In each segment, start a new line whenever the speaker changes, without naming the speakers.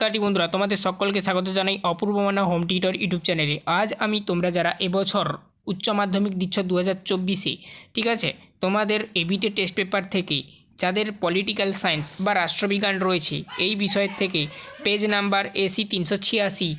শিক্ষার্থী বন্ধুরা, তোমাদের সকলকে স্বাগত জানাই অপূর্ব মানা হোম টিউটর ইউটিউব চ্যানেলে। আজ আমি তোমরা যারা এবছর উচ্চ মাধ্যমিক দিচ্ছ 2024-এ, ঠিক আছে, তোমাদের এবিটে টেস্ট পেপার থেকে যাদের পলিটিক্যাল সায়েন্স বা রাষ্ট্রবিজ্ঞান রয়েছে, এই বিষয়ের থেকে পেজ নাম্বার AC 386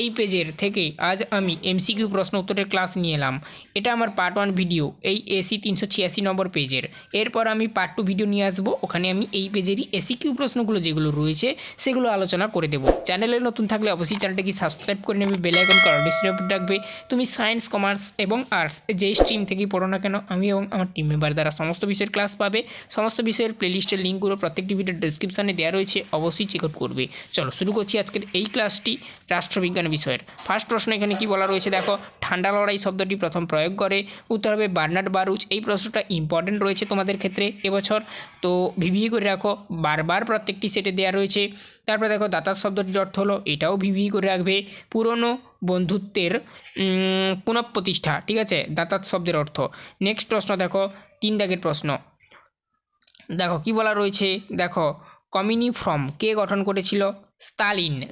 এই পেজের থেকে আজ আমি MCQ প্রশ্ন উত্তরের ক্লাস নিয়ে এলাম। এটা আমার পার্ট 1 ভিডিও এই AC 386 নম্বর পেজের। এরপর আমি পার্ট 2 ভিডিও নিয়ে আসবো, ওখানে আমি এই পেজেরই SQ প্রশ্নগুলো যেগুলো রয়েছে সেগুলো আলোচনা করে দেবো। চ্যানেলে নতুন থাকলে অবশ্যই চ্যানেলটাকে সাবস্ক্রাইব করে নেবে, বেল আইকন অবশ্যই রাখবে। তুমি সায়েন্স, কমার্স এবং আর্টস যেই স্ট্রিম থেকেই পড়ো না কেন, আমি এবং আমার টিম মেম্বার দ্বারা সমস্ত বিষয়ের ক্লাস পাবে। সমস্ত বিষয়ের প্লেলিস্টের লিঙ্কগুলো প্রত্যেকটি ভিডিওর ডেসক্রিপশানে দেওয়া রয়েছে, অবশ্যই চেক আউট করবে। চলো শুরু করছি আজকের এই ক্লাসটি রাষ্ট্রবিজ্ঞান বিষয়ের। ফার্স্ট প্রশ্ন এখানে কি বলা রয়েছে দেখো, ঠান্ডা লড়াই শব্দটি প্রথম প্রয়োগ করে। উত্তর হবে বার্নার্ড বারুচ। এই প্রশ্নটা ইম্পর্টেন্ট রয়েছে তোমাদের ক্ষেত্রে এবছর, তো ভিভিয়ে করে রাখো, বারবার প্রত্যেকটি সেটে দেওয়া রয়েছে। তারপরে দেখো দাতার শব্দটির অর্থ হলো, এটাও ভিভিয়ে করে রাখবে, পুরনো বন্ধুত্বের পুনঃপ্রতিষ্ঠা, ঠিক আছে, দাতার শব্দের অর্থ। নেক্সট প্রশ্ন দেখো, 3 দাগের প্রশ্ন। দেখো কি বলা রয়েছে, দেখো কমিউনিফর্ম কে গঠন করেছিল?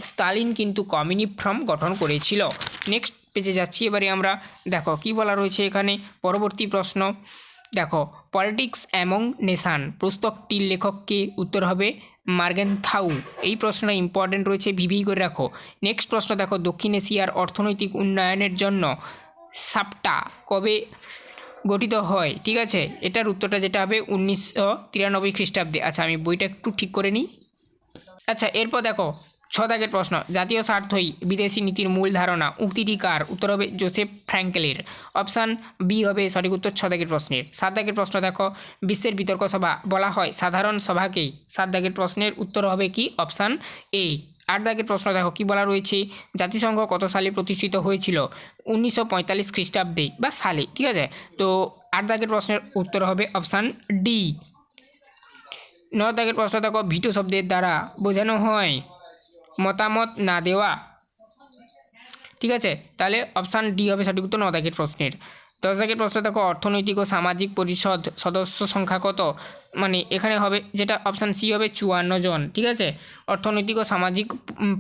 স্তালিন কিন্তু কমিউনিফর্ম গঠন করেছিল। নেক্সট পেজে যাচ্ছি এবারে আমরা। দেখো কি বলা রয়েছে এখানে, পরবর্তী প্রশ্ন দেখো, পলিটিক্স অ্যামং নেশান পুস্তকটির লেখক কে? উত্তর হবে মার্গেনথাউ। এই প্রশ্নটা ইম্পর্টেন্ট রয়েছে, ভিভি করে রাখো। নেক্সট প্রশ্ন দেখো, দক্ষিণ এশিয়ার অর্থনৈতিক উন্নয়নের জন্য সাপটা কবে গঠিত হয়? ঠিক আছে, এটার উত্তরটা যেটা হবে 1993 খ্রিস্টাব্দে। আচ্ছা, আমি বইটা একটু ঠিক করে নিই। আচ্ছা, এরপর দেখো 6 দাগের প্রশ্ন, জাতীয় স্বার্থই বিদেশি নীতির মূল ধারণা, উক্তিটি কার? উত্তর হবে জোসেফ ফ্র্যাঙ্কেলের। অপশান বি হবে সঠিক উত্তর 6 দাগের প্রশ্নের। 7 দাগের প্রশ্ন দেখো, বিশ্বের বিতর্ক সভা বলা হয় সাধারণ সভাকেই। 7 দাগের প্রশ্নের উত্তর হবে কি? Option A. 8 দাগের প্রশ্ন দেখো কি বলা রয়েছে, জাতিসংঘ কত সালে প্রতিষ্ঠিত হয়েছিল? 1945 খ্রিস্টাব্দে বা সালে, ঠিক আছে। তো 8 দাগের প্রশ্নের উত্তর হবে অপশান ডি। 9 দাগের প্রশ্ন দেখো, ভিটো শব্দের দ্বারা বোঝানো হয় মতামত না দেওয়া, ঠিক আছে, তাহলে অপশান ডি হবে সঠিক উত্তর 9 দাগের প্রশ্নের। 10 দাগের প্রশ্ন দেখো, অর্থনৈতিক ও সামাজিক পরিষদ সদস্য সংখ্যা কত? মানে এখানে হবে যেটা অপশান সি হবে 54 জন, ঠিক আছে। অর্থনৈতিক ও সামাজিক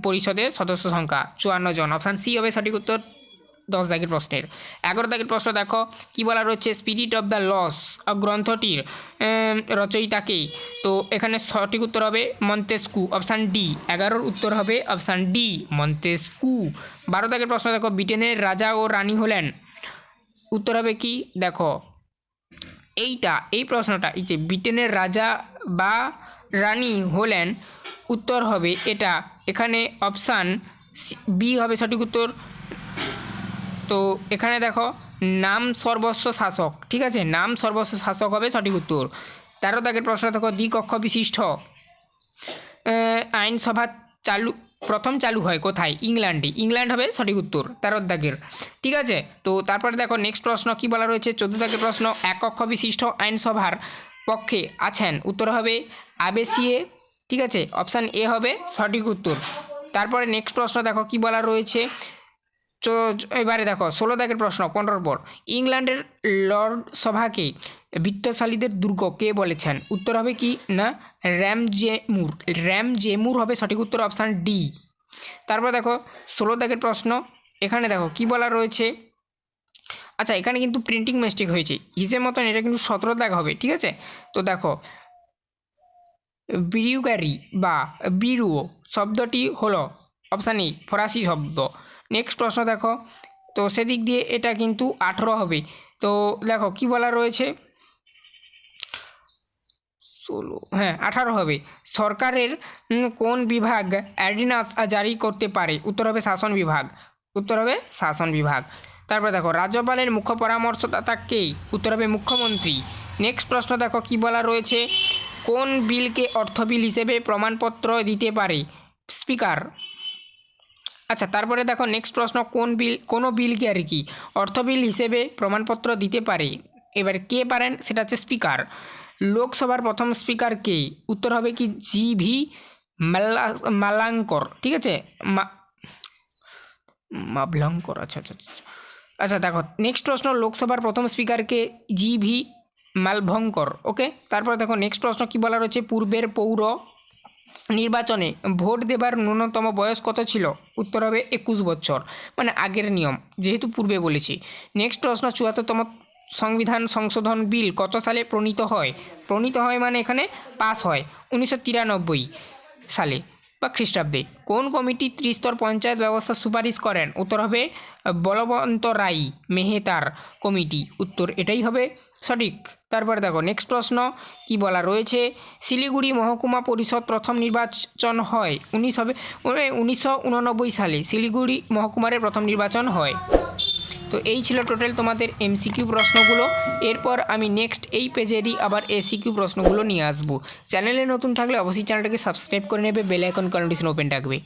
পরিষদের সদস্য সংখ্যা 54 জন, অপশান সি হবে সঠিক উত্তর 10 দাগের প্রশ্নের। 11 দাগের প্রশ্ন দেখো কি বলা রয়েছে, স্পিরিট অফ দ্য লস গ্রন্থটির রচয়িতাকে? তো এখানে সঠিক উত্তর হবে মন্তেস্কু, অপশান ডি। 11-র উত্তর হবে অপশান ডি, মন্তেস্কু। 12 দাগের প্রশ্ন দেখো, ব্রিটেনের রাজা ও রানী হলেন? উত্তর হবে কি? দেখো এই প্রশ্নটা, এই যে ব্রিটেনের রাজা বা রানী হলেন, উত্তর হবে এটা, এখানে অপশান বি হবে সঠিক উত্তর। তো এখানে দেখো নাম সর্বস্ব শাসক, ঠিক আছে, নাম সর্বস্ব শাসক হবে সঠিক উত্তর। 13 দাগের প্রশ্ন দেখো, দ্বিকক্ষ বিশিষ্ট আইনসভা প্রথম চালু হয় কোথায়? ইংল্যান্ডে। ইংল্যান্ড হবে সঠিক উত্তর 13 দাগের, ঠিক আছে। তো তারপরে দেখো নেক্সট প্রশ্ন কি বলা রয়েছে, 14 দাগের প্রশ্ন, এক কক্ষ বিশিষ্ট আইনসভার পক্ষে আছেন? উত্তর হবে আবেসিয়ে, ঠিক আছে, অপশান এ হবে সঠিক উত্তর। তারপরে নেক্সট প্রশ্ন দেখো কি বলা রয়েছে, এবারে দেখো 16 দাগের প্রশ্ন 15 পর, ইংল্যান্ডের লর্ড সভাকে বিত্তশালীদের দুর্গ কে বলেছেন? উত্তর হবে কি না র্যামজেমুর হবে সঠিক উত্তর, অপশান ডি। তারপর দেখো 16 দাগের প্রশ্ন, এখানে দেখো কি বলা রয়েছে, আচ্ছা এখানে কিন্তু প্রিন্টিং মিস্টেক হয়েছে, হিসেব মতন এটা কিন্তু 17 দাগ হবে, ঠিক আছে। তো দেখো ব্রিউগারি বা বিরুও শব্দটি হলো অপশান এ ফরাসি শব্দ। নেক্সট প্রশ্ন দেখো, তো সেদিক দিয়ে এটা কিন্তু 18 হবে। তো দেখো কি বলা রয়েছে, 16, হ্যাঁ 18 হবে। সরকারের কোন বিভাগ অর্ডিন্যান্স জারি করতে পারে? উত্তর হবে শাসন বিভাগ, উত্তর হবে শাসন বিভাগ। তারপরে দেখো রাজ্যপালের মুখ্য পরামর্শদাতা কে? উত্তর হবে মুখ্যমন্ত্রী। নেক্সট প্রশ্ন দেখো কি বলা রয়েছে, কোন বিলকে অর্থ বিল হিসেবে প্রমাণপত্র দিতে পারে? স্পিকার। আচ্ছা, তারপরে দেখো নেক্সট প্রশ্ন, কোনো বিলকে আর কি অর্থ বিল হিসেবে প্রমাণপত্র দিতে পারে? এবার কে পারেন, সেটা হচ্ছে স্পিকার। লোকসভার প্রথম স্পিকার কে? উত্তর হবে কি GV মালাঙ্কর, ঠিক আছে, মাভলঙ্কর। আচ্ছা আচ্ছা আচ্ছা আচ্ছা, দেখো নেক্সট প্রশ্ন, লোকসভার প্রথম স্পিকারকে? GV মালভঙ্কর, ওকে। তারপর দেখো নেক্সট প্রশ্ন কি বলা রয়েছে, পূর্বের পৌর নির্বাচনে ভোট দেবার ন্যূনতম বয়স কত ছিল? উত্তর হবে 21 বছর, মানে আগের নিয়ম, যেহেতু পূর্বে বলেছি। নেক্সট প্রশ্ন, 74তম সংবিধান সংশোধন বিল কত সালে প্রণীত হয়? প্রণীত হয় মানে এখানে পাস হয় 1993 সালে বা খ্রিস্টাব্দে। কোন কমিটি ত্রিস্তর পঞ্চায়েত ব্যবস্থা সুপারিশ করেন? উত্তর হবে বলবন্ত রাই মেহতার কমিটি। উত্তর এটাই হবে সঠিক। তারপরে দেখো নেক্সট প্রশ্ন কি বলা রয়েছে, শিলিগুড়ি মহকুমা পরিষদ প্রথম নির্বাচন হয় 1999 সালে শিলিগুড়ি মহকুমার প্রথম নির্বাচন হয়। তো এই ছিল টোটাল তোমাদের এমসিকিউ প্রশ্নগুলো। এরপর আমি নেক্সট এই পেজেরই আবার এসিকিউ প্রশ্নগুলো নিয়ে আসবো। চ্যানেলে নতুন থাকলে অবশ্যই চ্যানেলটাকে সাবস্ক্রাইব করে নেবে, বেল আইকন কন্ডিশন ওপেন রাখবে।